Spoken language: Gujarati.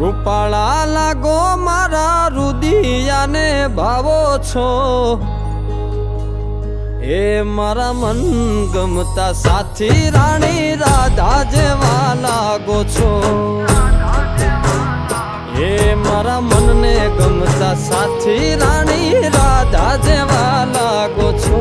રૂપાળા લાગો મારા રુદિયાને ભાવો છો, એ મારા મન ગમતા સાથી રાણી રાધા જેવા લાગો છો, એ મારા મનને ગમતા સાથી રાણી રાધા જેવા લાગો છો।